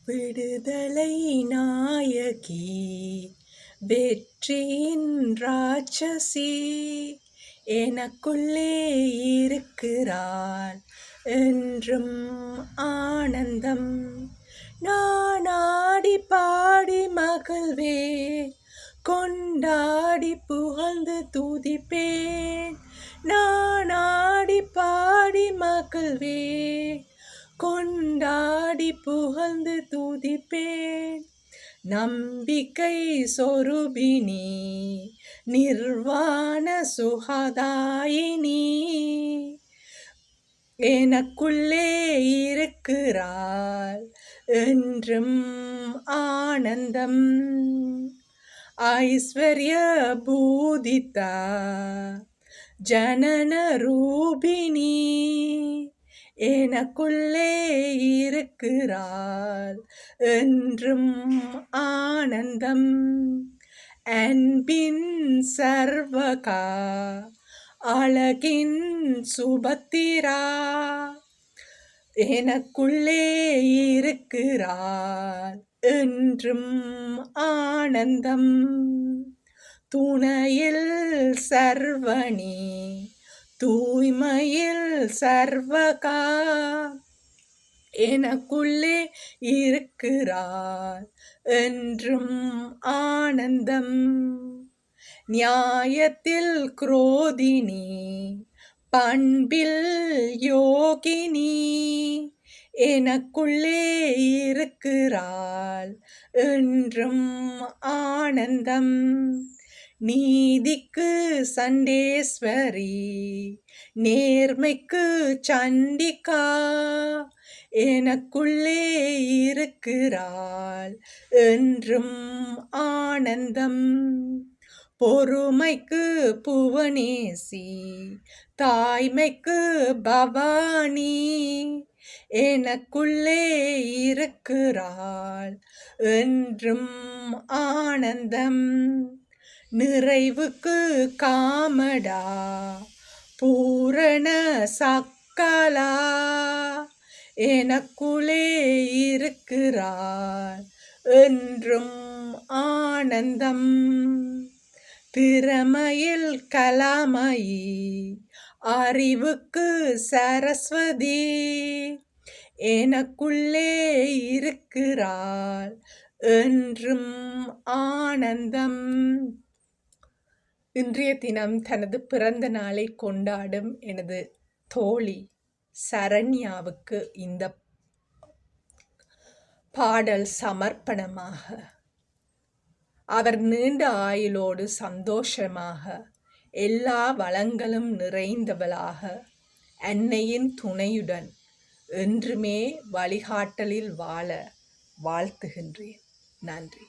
விடுதலை நாயகி வெற்றியின் ராட்சசி எனக்குள்ளே இருக்கிறாள் என்றும் ஆனந்தம். நான் ஆடி பாடி மகிழ்வேன், கொண்டாடி புகழ்ந்து துதிப்பேன். நான் ஆடி பாடி மகிழ்வேன், கொண்டாடி புகழ்ந்து துதிப்பேன். நம்பிக்கை சொரூபினி, நிர்வாண சுகதாயினி எனக்குள்ளே இருக்கிறாள் என்றும் ஆனந்தம். ஐஸ்வர்ய பூதிதா ஜனன ரூபினி எனக்குள்ளே இருக்கிறாள் என்றும் ஆனந்தம். அன்பின் சர்வகா அழகின் சுபத்திரா எனக்குள்ளே இருக்கிறாள் என்றும் ஆனந்தம். துணையில் சர்வனி, தூய்மையில் சர்வகா எனக்குள்ளே இருக்கிறாள் என்றும் ஆனந்தம். நியாயத்தில் குரோதினி, பண்பில் யோகினி எனக்குள்ளே இருக்கிறாள் என்றும் ஆனந்தம். நீதிக்கு சண்டேஸ்வரி, நேர்மைக்கு சண்டிகா எனக்குள்ளே இருக்கிறாள் என்றும் ஆனந்தம். பொறுமைக்கு புவனேசி, தாய்மைக்கு பவானி எனக்குள்ளே இருக்கிறாள் என்றும் ஆனந்தம். நிறைவுக்கு காமடா, பூரண சக்கலா எனக்குள்ளே இருக்கிறாள் என்றும் ஆனந்தம். திறமையில் கலாமயி, அறிவுக்கு சரஸ்வதி எனக்குள்ளே இருக்கிறாள் என்றும் ஆனந்தம். இன்றைய தினம் தனது பிறந்த நாளை கொண்டாடும் எனது தோழி சரண்யாவுக்கு இந்த பாடல் சமர்ப்பணமாக. அவர் நீண்ட ஆயுளோடு சந்தோஷமாக, எல்லா வளங்களும் நிறைந்தவளாக, அன்னையின் துணையுடன் என்றுமே வழிகாட்டலில் வாழ வாழ்த்துகின்றேன். நன்றி.